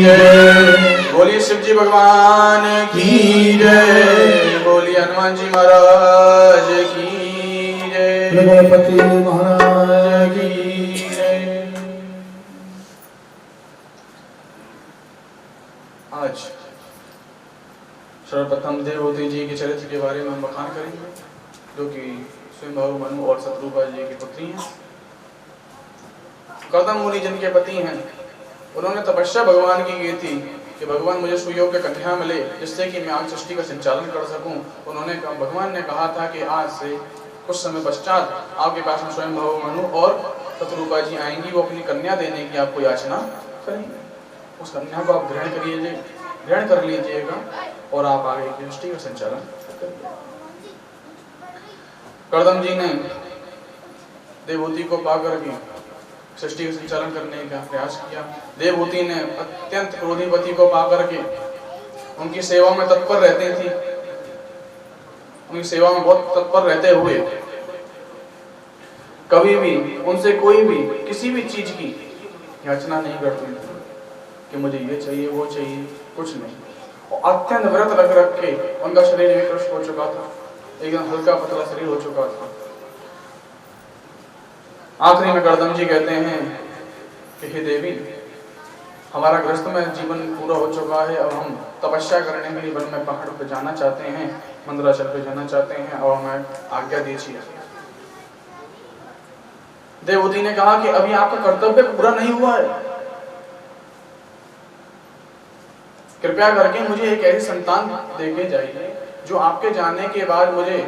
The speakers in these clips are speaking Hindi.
जय। बोलिए शिव जी भगवान की जय। बोलिए हनुमान जी महाराज की जय। गणपति महाराज की जय। आज सर्वप्रथम देवहूति जी के चरित्र के बारे में हम बखान करेंगे, जो कि स्वयं मनु और शत्रुपा जी की पुत्री हैं। कर्दम मुनि जिनके पति हैं, उन्होंने तपस्या भगवान की थी कि भगवान मुझे सुयोग्य कन्या मिले जिससे कि मैं आग सृष्टि का संचालन कर सकूं। उन्होंने भगवान ने कहा था कि आज से कुछ समय पश्चात आपके पास में स्वयं मनु और शत्रुपा जी आएंगी, वो अपनी कन्या देने की आपको याचना करेंगे। उस कन्या को आप ग्रहण कर लीजिएगा और आप आगे की सृष्टि का संचालन करिए। कर्दम जी ने देवहूति को पाकर के सृष्टि का संचालन करने का प्रयास किया। देवहूति ने अत्यंत क्रोधी पति को पाकर के उनकी सेवा में तत्पर रहती थी। उनकी सेवा में बहुत तत्पर रहते हुए कभी भी उनसे कोई भी किसी भी चीज की याचना नहीं करती थी कि मुझे ये चाहिए वो चाहिए, कुछ नहीं। और अत्यंत व्रत रख के उनका शरीर विकृष्ट हो चुका था, एकदम हल्का पतला शरीर हो चुका था। आखिरी में कर्दम जी कहते हैं कि हे देवी, हमारा गृहस्थ में जीवन पूरा हो चुका है, अब हम तपस्या करने के लिए वन में पहाड़ पर जाना चाहते हैं, मंदराचल पे जाना चाहते हैं और हमें आज्ञा दीजिए। देवहूति ने कहा कि अभी आपका कर्तव्य पूरा नहीं हुआ है, कृपया करके मुझे एक ऐसी संतान देके जाइए जो आपके जाने के बाद मुझे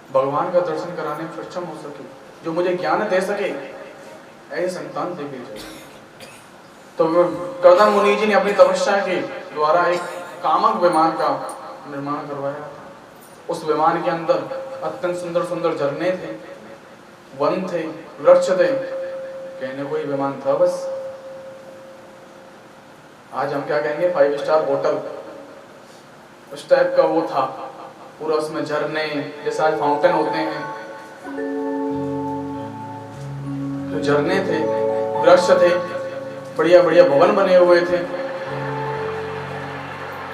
भगवान का दर्शन कराने में सक्षम हो सके, जो मुझे ज्ञान दे सके, ऐसी संतान दे दीजिए। तो कर्दम मुनि जी ने अपनी तपस्या के द्वारा एक कामक विमान का निर्माण करवाया था। उस विमान के अंदर अत्यंत सुंदर सुंदर झरने थे, वन थे, वृक्ष थे, कहने को ही विमान था बस। आज हम क्या कहेंगे, 5 स्टार होटल, उस टाइप का वो था पूरा। उसमें झरने जैसे आज फाउंटेन होते हैं, तो झरने थे, वृक्ष थे, बढ़िया बढ़िया भवन बने हुए थे।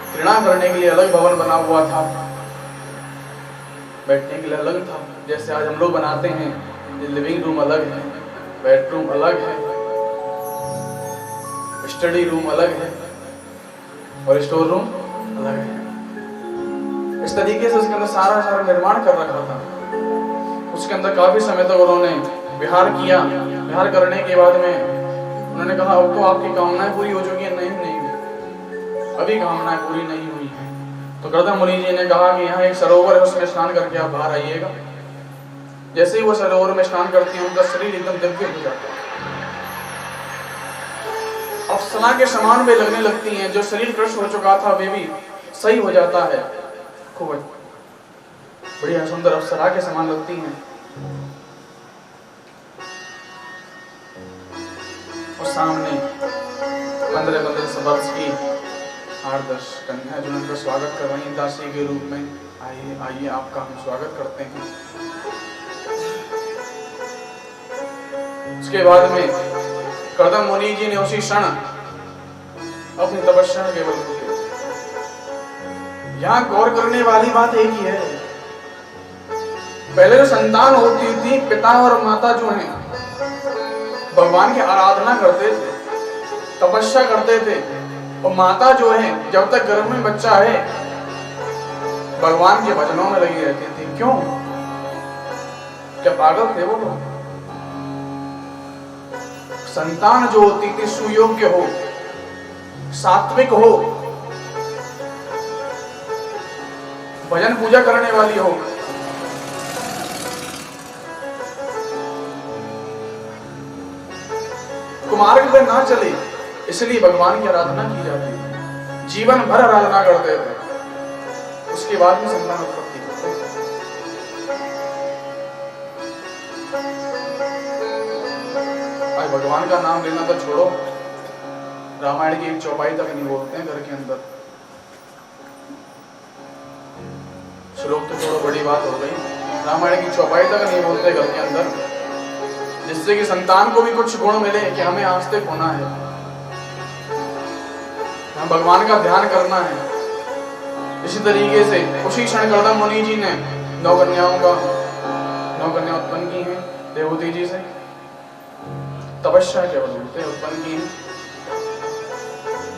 क्रीड़ा करने के लिए अलग भवन बना हुआ था, बैठने के लिए अलग था। जैसे आज हम लोग बनाते हैं, लिविंग रूम अलग है, बेडरूम अलग है, स्टडी रूम अलग है और स्टोर रूम अलग है। इस तरीके से उसके अंदर सारा निर्माण कर रखा था। उसके अंदर काफी समय तक उन्होंने विहार किया। विहार करने के बाद में उन्होंने कहा अब तो आपकी कामनाएं पूरी हो चुकी है। नहीं, अभी कामनाएं पूरी नहीं हुई हैं। तो कर्दम मुनि जी ने कहा कि यहाँ एक सरोवर है, उसमें स्नान करके आप बाहर आइएगा। जैसे ही वो सरोवर में स्नान करती हैं, उनका शरीर एकदम दिव्य हो जाता है, अप्सरा के समान वे लगने लगती हैं। जो शरीर कृष्ण हो चुका था वे भी सही हो जाता है, खूब बढ़िया सुंदर अप्सरा के समान लगती हैं। और सामने 15-15 वर्ष की 8-10 कन्या जो उनका स्वागत कर रही हैं दासी के रूप में। आइए आइए, आपका हम स्वागत करते हैं। उसके बाद में कर्दम मुनि जी ने उसी क्षण अपनी तपस्या के बल पे, यहाँ गौर करने वाली बात एक ही है, पहले जो संतान होती थी, पिता और माता जो हैं भगवान की आराधना करते थे, तपस्या करते थे, और माता जो है जब तक गर्भ में बच्चा है भगवान के भजनों में लगी रहती थी। क्यों? क्या पागल थे वो लोग? संतान जो होती थी सुयोग्य हो, सात्विक हो, भजन पूजा करने वाली हो, कुमार्ग पे ना चले, इसलिए भगवान की आराधना की जाती है। जीवन भर आराधना करते थे, उसके बाद में संतान उत्पत्ति करते थे। आज भगवान का नाम लेना तो छोड़ो, रामायण की एक चौपाई तक नहीं बोलते हैं घर के अंदर। श्लोक तो छोड़ो, बड़ी बात हो गई, रामायण की चौपाई तक नहीं बोलते घर के अंदर, जिससे कि संतान को भी कुछ गुण मिले कि हमें आस्तिक होना है, हमें भगवान का ध्यान करना है। इसी तरीके से उसी क्षण कर्दम मुनि जी ने 9 कन्या उत्पन्न की हैं देवहूति जी से, तपस्या के बलबूते उत्पन्न की हैं।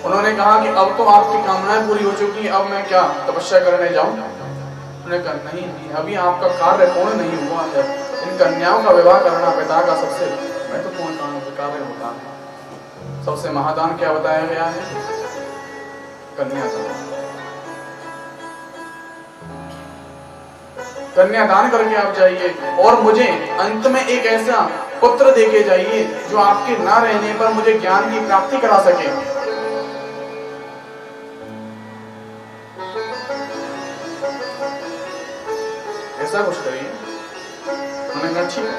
उन्होंने कहा कि अब तो आपकी कामनाएं पूरी हो चुकी हैं, अब मैं क्या तपस्या करने जाऊं? उन्होंने कहा नहीं, अभी आपका कार्य पूर्ण नहीं हुआ है। इन कन्याओं का विवाह करना पिता का सबसे महत्वपूर्ण कार्य होता है। सबसे महादान क्या बताया गया है? कन्यादान। कन्यादान करके आप जाइए और मुझे अंत में एक ऐसा पुत्र देके जाइए जो आपके ना रहने पर मुझे ज्ञान की प्राप्ति करा सके। ऐसा कुछ करिए। उन्होंने कहा ठीक है।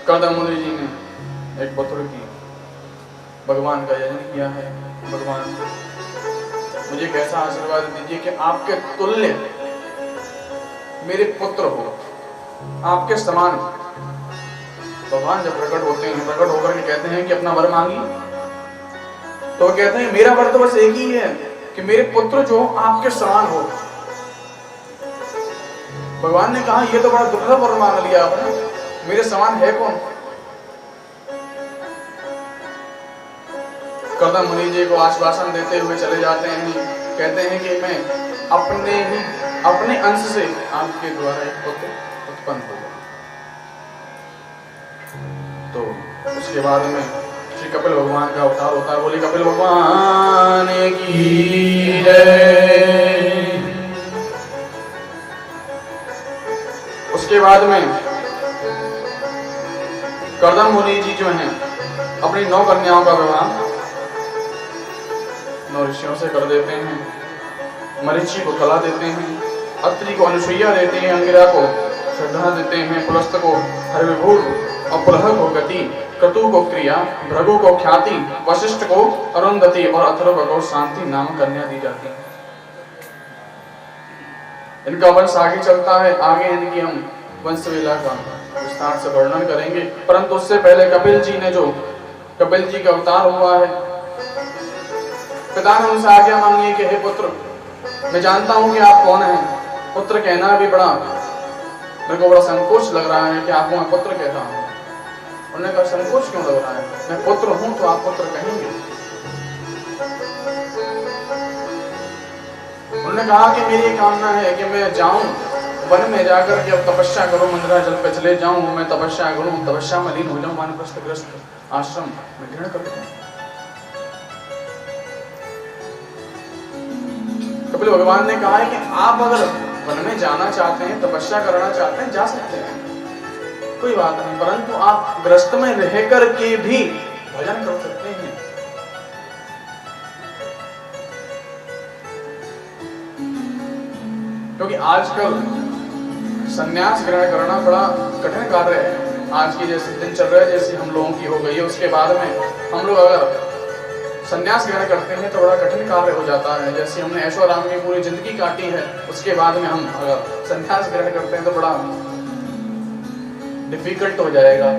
कर्दम मुनि जी ने एक पुत्र की भगवान का यजन किया है। भगवान मुझे कैसा आशीर्वाद दीजिए कि आपके तुल्य मेरे पुत्र हो, आपके समान। भगवान जब प्रकट होते हैं, प्रकट होकर के कहते हैं कि अपना वर मांगी, तो कहते हैं मेरा वर तो बस एक ही है कि मेरे पुत्र जो आपके समान हो। भगवान ने कहा ये तो बड़ा दुर्लभ वर मांग लिया आपने, मेरे समान है कौन? कर्दम मुनि जी को आश्वासन देते हुए चले जाते हैं, कहते हैं कि मैं अपने अंश से आपके द्वारा एक पुत्र उत्पन्न होगा। तो उसके बाद में श्री कपिल भगवान का अवतार होता है। बोले कपिल भगवान की जय। उसके बाद में कर्दम मुनि जी जो हैं अपनी 9 कन्याओं का विवाह 9 ऋषियों से कर देते हैं। मरीचि को कला देते हैं, अत्रि को अनुसुईया देते हैं, अंगिरा को श्रद्धा देते हैं, पुलस्त को हरिविभूर और पुलह को गति, क्रतु को क्रिया, भृगु को ख्याति, वशिष्ठ को अरुंधति और अथर्व को शांति नाम कन्या दी जाती है। इनका वंश आगे चलता है, आगे इनकी हम वंशवेला का विस्तार से वर्णन करेंगे। परंतु उससे पहले कपिल जी का अवतार हुआ है। पिता ने उनसे आज्ञा मांगी कि हे पुत्र, मैं जानता हूं कि आप कौन हैं। पुत्र कहना भी मेरे को बड़ा संकोच लग रहा है कि आपको मैं पुत्र कह रहा हूं। उन्होंने कहा संकोच क्यों लग रहा है? मैं पुत्र हूं तो आप पुत्र कहेंगे। उन्होंने कहा कि मेरी कामना है कि मैं जाऊं वन में जाकर के अब तपस्या करूं, मंदराचल पे चले जाऊं, मैं तपस्या करूं, तपस्या में लीन हो जाऊं, वानप्रस्थग्रस्त आश्रम में ग्रहण कर लूं। कपिल भगवान ने कहा है कि आप अगर वन में जाना चाहते हैं, तपस्या करना चाहते हैं, जा सकते हैं, कोई बात नहीं। परंतु आप ग्रस्त में रह करके भी भजन कर सकते हैं। क्योंकि आजकल संन्यास ग्रहण करना बड़ा कठिन कार्य है। आज की जैसे दिनचर्या जैसी हम लोगों की हो गई है, उसके बाद में हम लोग अगर संन्यास ग्रहण करते हैं तो बड़ा कठिन कार्य हो जाता है। जैसे हमने ऐशो आराम की पूरी जिंदगी काटी है, उसके बाद में हम अगर संन्यास ग्रहण करते हैं तो बड़ा डिफिकल्ट हो जाएगा।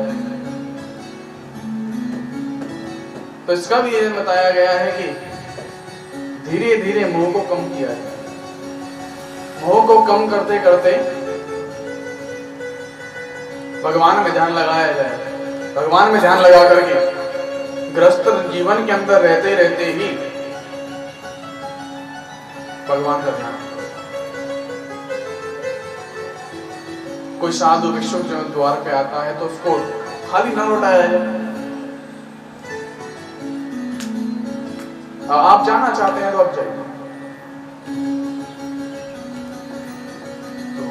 तो इसका भी ये बताया गया है कि धीरे धीरे मोह को कम किया जाए। मोह को कम करते करते भगवान में ध्यान लगाया जाए। भगवान में ध्यान लगा करके ग्रस्त जीवन के अंदर रहते रहते ही भगवान का ध्यान। कोई साधु भिक्षुक जो द्वार पे आता है तो उसको खाली न लौटाया जाए। आप जाना चाहते हैं तो आप जाइए। तो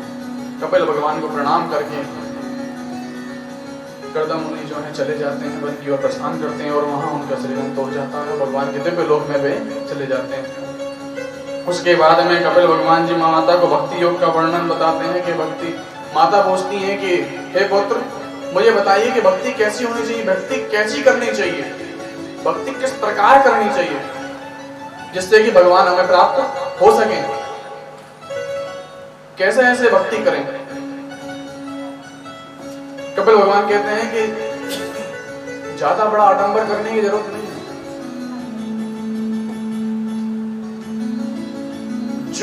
कपिल भगवान को प्रणाम करके कर्दम मुनि जो है चले जाते हैं, वन की ओर प्रस्थान करते हैं और वहां उनका शरीर तोड़ जाता है। भगवान के दिव्य लोक में वे चले जाते हैं। उसके बाद में कपिल भगवान जी माता को भक्ति योग का वर्णन बताते हैं कि भक्ति माता पूछती है कि हे पुत्र, मुझे बताइए कि भक्ति कैसी होनी चाहिए, भक्ति कैसी करनी चाहिए, भक्ति किस प्रकार करनी चाहिए जिससे कि भगवान हमें प्राप्त हो सके। कैसे ऐसे भक्ति करें? कपिल भगवान कहते हैं कि ज्यादा बड़ा आडंबर करने की जरूरत नहीं है।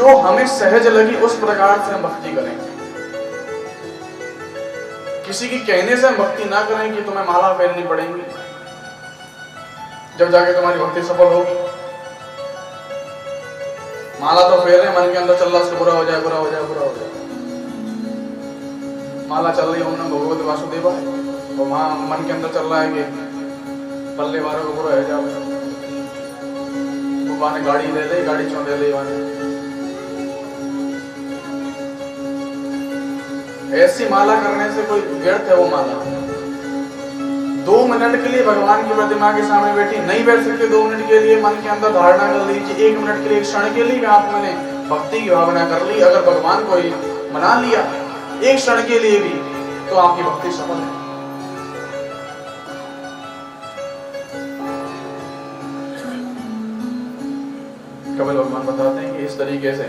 जो हमें सहज लगी उस प्रकार से हम भक्ति करेंगे। किसी की कहने से हम भक्ति ना करें कि तुम्हें माला फेरनी पड़ेगी, जब जाके तुम्हारी भक्ति सफल होगी। माला तो फेर रहे, मन के अंदर चल रहा उसको बुरा हो जाए, बुरा हो जाए, बुरा हो जाए। माला चल रही है ओम नमः भगवते वासुदेवाय, और वहां मन के अंदर चल रहा है कि पल्ले वालों को बुरा हो जाए, वो ने गाड़ी ले ले, गाड़ी छोड़ ले ले वाने। ऐसी माला करने से कोई व्यर्थ है वो माला। 2 मिनट के लिए भगवान की प्रतिमा के सामने बैठी नहीं बैठ सकते, 2 मिनट के लिए मन के अंदर धारणा कर लीजिए, 1 मिनट के लिए, 1 क्षण के लिए आप मैंने भक्ति की भावना कर ली, अगर भगवान को ही मना लिया 1 क्षण के लिए भी, तो आपकी भक्ति सफल है। कपिल भगवान बताते हैं कि इस तरीके से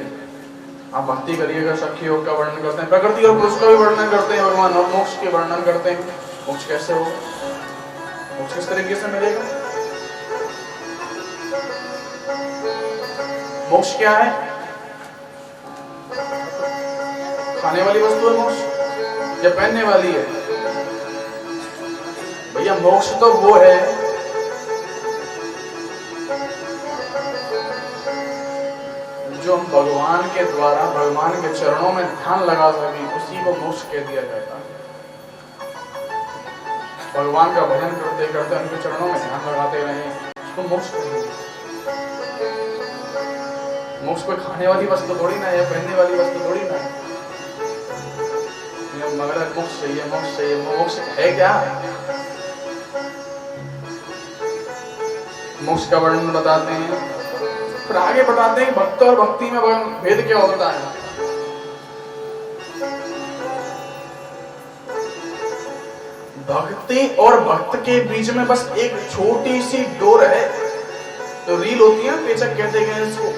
आप भक्ति करिएगा। साख्य योग का वर्णन करते हैं, प्रकृति और पुरुष का भी वर्णन करते हैं भगवान, और मोक्ष के वर्णन करते हैं। मोक्ष कैसे होगा, मोक्ष किस तरीके से मिलेगा, मोक्ष क्या है? खाने वाली वस्तु है मोक्ष या पहनने वाली है? भैया मोक्ष तो वो है जो हम भगवान के द्वारा भगवान के चरणों में ध्यान लगा सके, उसी को मोक्ष कह दिया जाता है। भगवान का भजन करते करते उनके चरणों में ध्यान लगाते रहें, उसको मोक्ष कहेंगे। मोक्ष कोई खाने वाली वस्तु थोड़ी ना है, पहनने वाली वस्तु थोड़ी ना है। मगर मोक्ष चाहिए, मोक्ष चाहिए। मोक्ष है क्या? मोक्ष का वर्णन बताते हैं, फिर आगे बताते हैं भक्त और भक्ति में भेद क्या होता है। भक्ति और भक्त के बीच में बस एक छोटी सी डोर है, तो रील होती है, पेचक कहते हैं इसको,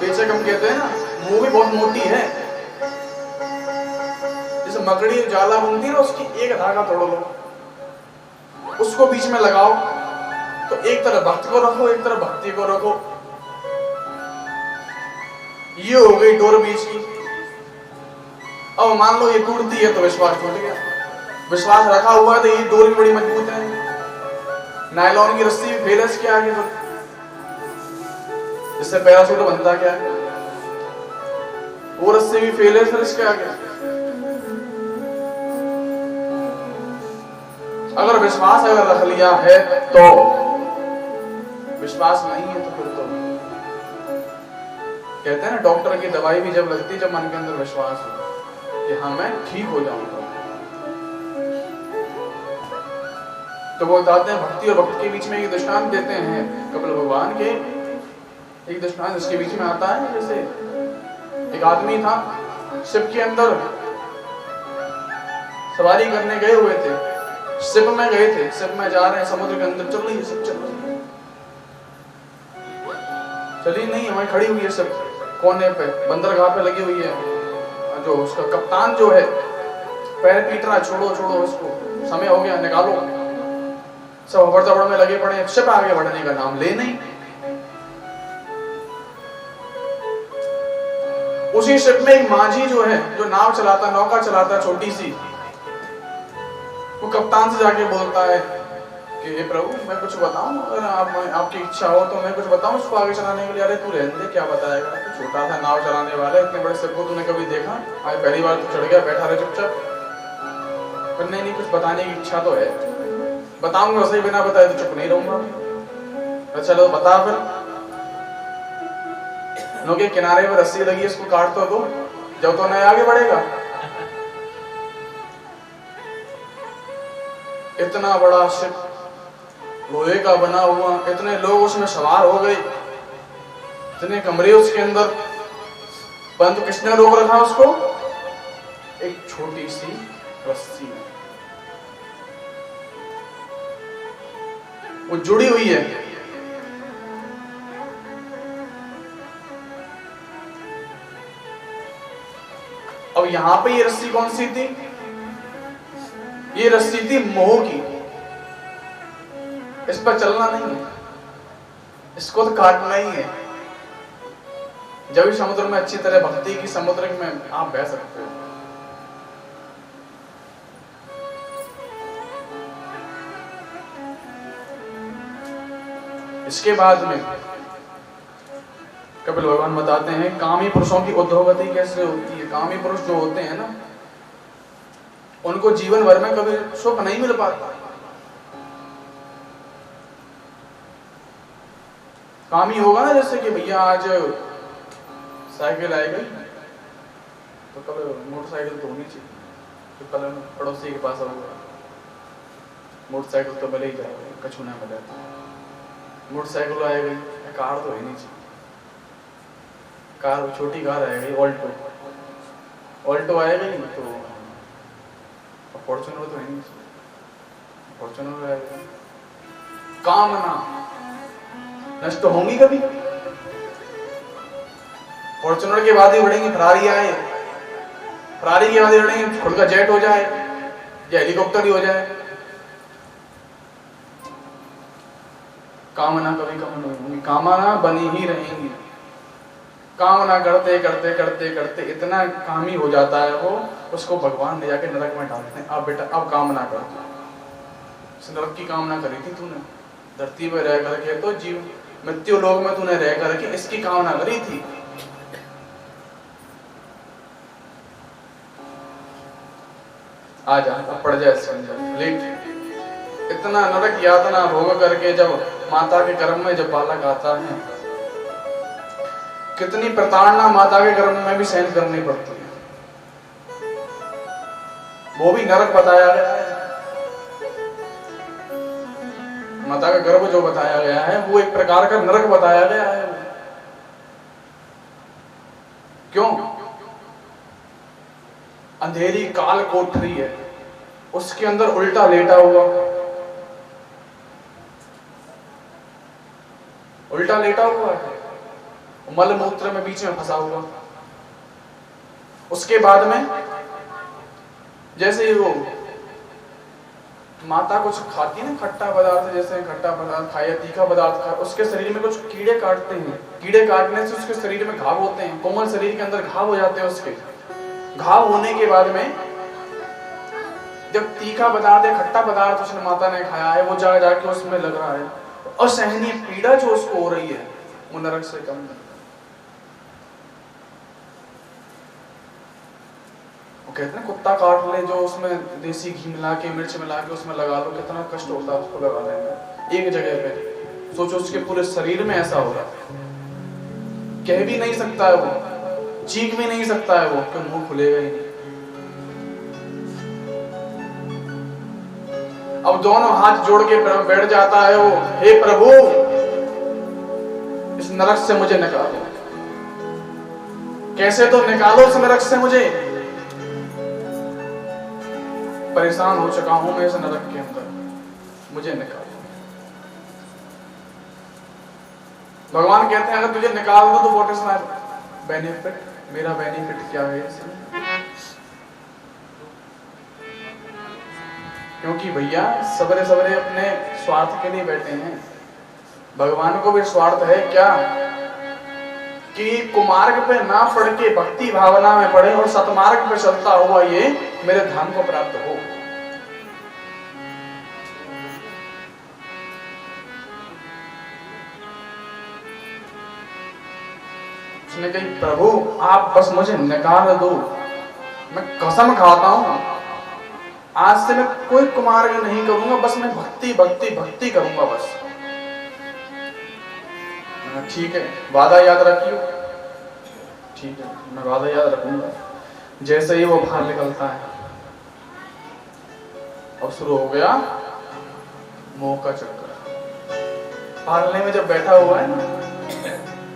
पेचक हम कहते हैं ना, वो भी बहुत मोटी है। जैसे मकड़ी जाला बनती है ना, उसकी एक धागा तोड़ लो, उसको बीच में लगाओ, तो एक तरफ भक्त को रखो, एक तरफ भक्ति को रखो, ये हो गई डोर बीच की। अब मान लो ये टूटती है तो विश्वास टूट गया। विश्वास रखा हुआ है तो ये डोर भी बड़ी मजबूत है। नायलॉन की रस्सी भी फेल है इसके आगे, तो जिससे पैराशूट बनता क्या है, वो रस्सी भी फेल है फिर इसके आगे। अगर विश्वास अगर रख लिया है तो, विश्वास नहीं है तो फिर तो कहते हैं ना, डॉक्टर की दवाई भी जब लगती है जब मन के अंदर विश्वास हो कि हाँ मैं ठीक हो जाऊंगा। तो वो बताते हैं भक्ति और भक्त के बीच में एक दृष्टांत देते हैं कपिल भगवान के। एक दृष्टांत इसके बीच में आता है, जैसे एक आदमी था, शिप के अंदर सवारी करने गए हुए थे, शिप में गए थे, शिप में जा रहे हैं, समुद्र के अंदर चल रही है शिप, चल रही है, चली नहीं, हमें खड़ी हुई है शिप कोने पे, बंदरगाह पे लगी हुई है। जो उसका कप्तान जो है पैर पीट रहा, छोड़ो छोड़ो इसको, समय हो गया, निकालो। सब हबड़ तबड़ में लगे पड़े, शिप आगे बढ़ने का नाम ले नहीं। उसी शिप में एक माझी जो है, जो नाव चलाता, नौका चलाता, छोटी सी, वो कप्तान से जाके बोलता है कि हे प्रभु मैं कुछ बताऊं, अगर आपकी इच्छा हो तो मैं कुछ बताऊं इसको आगे चलाने के लिए। अरे तू रहने दे, क्या बताएगा, तो छोटा सा नाव चलाने वाला, इतने बड़े शिप को तूने कभी देखा? आज पहली बार तू चढ़ गया, बैठा रहे चुपचाप। नहीं नहीं, कुछ बताने की इच्छा तो है, बताऊंगा, सही बिना बताए तो चुप नहीं रहूंगा। चलो बता फिर। नौके किनारे पर रस्सी लगी है, इसको काट तो दो, जब तो नया आगे बढ़ेगा। इतना बड़ा शिप लोहे का बना हुआ, इतने लोग उसमें सवार हो गए, इतने कमरे उसके अंदर, परंतु किसने रोक रखा उसको? एक छोटी सी रस्सी में वो जुड़ी हुई है। अब यहां पे ये रस्सी कौन सी थी? ये रस्सी थी मोह की। इस पर चलना नहीं है, इसको तो काटना ही है। जब इस समुद्र में अच्छी तरह भक्ति की समुद्र में आप बह सकते हो। इसके बाद में कपिल भगवान बताते हैं कामी पुरुषों की उद्धवगति कैसे होती है। कामी पुरुष जो होते हैं ना, उनको जीवन भर में कभी सुख नहीं मिल पाता। कामी होगा ना, जैसे कि भैया आज साइकिल आएगी तो कल मोटरसाइकिल तो होनी चाहिए, तो कल पड़ोसी के पास आऊंगा, मोटरसाइकिल तो भले ही जाएगा, कछु ना मिले। मोटरसाइकिल आएगी, कार तो है नहीं चाहिए, कार छोटी कार आएगी, ऑल्टो आएगी नहीं तो फॉर्च्यूनर तो है नहीं चाहिए, फॉर्च्यूनर आएगी। कामना नष्ट होंगी कभी? फॉर्च्यूनर के बाद ही बढ़ेंगी, फरारी आए, फरारी के बाद ही बढ़ेंगे, खुद का जेट हो जाए या हेलीकॉप्टर ही हो जाए। कामना कभी कम नहीं होंगी, कामना बनी ही रहेंगी। कामना करते करते करते करते इतना कामी हो जाता है वो, उसको भगवान ले जाके नरक में डालते हैं। अब बेटा अब कामना कर, इस नरक की कामना करी थी तूने, धरती पर रह करके तो जीव मृत्यु लोक में तूने रह करके इसकी कामना करी थी। आ जा, अब पड़ जाए इसके अंदर, लेट इतना नरक यातना भोग करके जब माता के गर्भ में जब बालक आता है, कितनी प्रताड़ना माता के गर्भ में भी सहन करनी पड़ती है। वो भी नरक बताया गया है। माता का गर्भ जो बताया गया है वो एक प्रकार का नरक बताया गया है। क्यों? अंधेरी काल कोठरी है, उसके अंदर उल्टा लेटा हुआ, उल्टा लेटा हुआ है, मल मूत्र में बीच में फंसा हुआ। उसके बाद में जैसे ही वो माता कुछ खाती है ना, खट्टा पदार्थ, जैसे खट्टा पदार्थ खाए, तीखा पदार्थ खाए, उसके शरीर में कुछ कीड़े काटते हैं। कीड़े काटने से उसके शरीर में घाव होते हैं, कोमल शरीर के अंदर घाव हो जाते हैं। उसके घाव होने के बाद में जब तीखा पदार्थ या खट्टा पदार्थ उसने माता ने खाया है, वो जा जाके उसमें लग रहा है, असहनीय पीड़ा जो उसको हो रही है वो नरक से कम नहीं। वो कहते हैं कुत्ता काट ले, जो उसमें देसी घी मिला के मिर्च मिला के उसमें लगा लो, कितना कष्ट होता है उसको लगाने में एक जगह पे। सोचो उसके पूरे शरीर में ऐसा हो रहा है, कह भी नहीं सकता है वो, चीख भी नहीं सकता है वो, क्यों मुंह खुलेगा ही नहीं। अब दोनों हाथ जोड़ के बैठ जाता है वो, हे प्रभु इस नरक से मुझे निकालो। कैसे तो निकालो इस नरक से मुझे, परेशान हो चुका हूं मैं इस नरक के अंदर, मुझे निकालो। भगवान कहते हैं अगर तुझे निकाल दो तो व्हाट इज माय बेनिफिट, मेरा बेनिफिट क्या है इसमें? क्योंकि भैया सबरे सबरे अपने स्वार्थ के लिए बैठे हैं। भगवान को भी स्वार्थ है क्या कि कुमार्ग पे ना पढ़ के भक्ति भावना में पढ़े और सतमार्ग पे चलता हुआ ये मेरे धाम को प्राप्त हो। उसने कही प्रभु आप बस मुझे निकाल दो, मैं कसम खाता हूं आज से मैं कोई कुमार्ग नहीं करूंगा, बस मैं भक्ति भक्ति भक्ति करूंगा बस। ठीक है, वादा याद रखियो। ठीक है, मैं वादा याद रखूंगा। जैसे ही वो बाहर निकलता है अब शुरू हो गया मोह का चक्कर। पालने में जब बैठा हुआ है ना,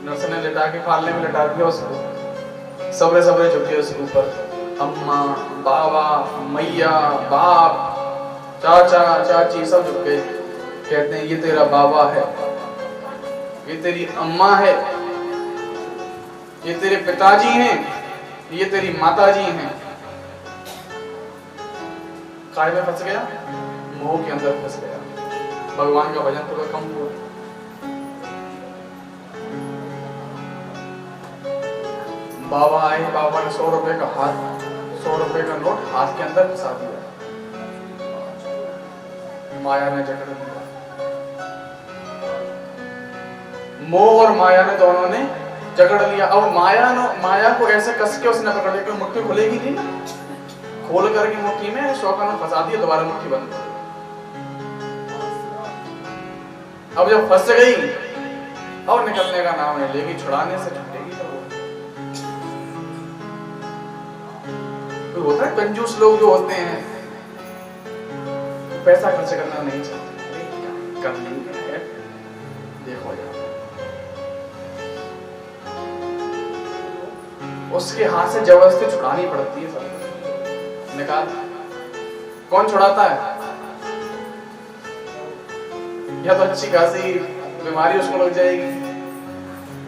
नर्स ने लिटा के पालने में लिटा दिया उसको, सबरे सबरे झुके उसके ऊपर, अम्मा बाबा मैया बाप चाचा चाची सब झुक गए। कहते हैं ये तेरा बाबा है, ये तेरी अम्मा है, ये तेरे पिताजी हैं, ये तेरी माताजी हैं। काय में फंस गया? मोह के अंदर फंस गया। भगवान का भजन थोड़ा कम हुआ। बाबा आए, बाबा ने 100 रुपए का 100 रुपए का नोट हाथ के अंदर फंसा दिया। माया ने जकड़ दिया, मोह और माया ने दोनों ने जकड़ लिया। अब माया को ऐसे कस के उसने पकड़ लिया कि मुट्ठी खुलेगी नहीं ना, खोल करके मुट्ठी में शौका ने फंसा दिया, दोबारा मुट्ठी बंद। अब जब फंस गई, अब निकलने का नाम नहीं लेगी, छुड़ाने से छूटेगी। तो होता है कंजूस लोग जो होते हैं, पैसा खर्च करना नहीं चाहते, कर लेंगे, देखो यार उसके हाथ से जबरदस्ती छुड़ानी पड़ती है सब। निकाल, कौन छुड़ाता है? या तो अच्छी खासी बीमारी उसको लग जाएगी,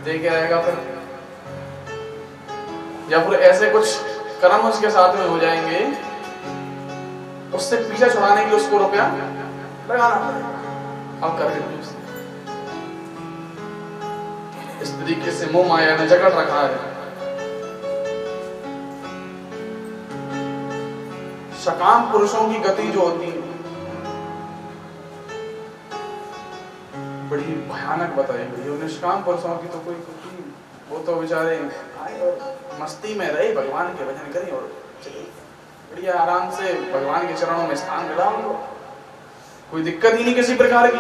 दे के आएगा फिर, या फिर ऐसे कुछ कर्म उसके साथ में हो जाएंगे, उससे पीछा छुड़ाने के लिए उसको रुपया लगाना पड़ेगा। अब कर देते उसने। इस तरीके से मोह माया ने जकड़ रखा है। सकाम पुरुषों की गति जो होती है बड़ी भयानक बताई गई है। निष्काम पुरुषों की तो कोई, वो तो बेचारे मस्ती में रहे, भगवान के भजन करें और बढ़िया आराम से भगवान के चरणों में स्थान मिला उनको, कोई दिक्कत ही नहीं किसी प्रकार की।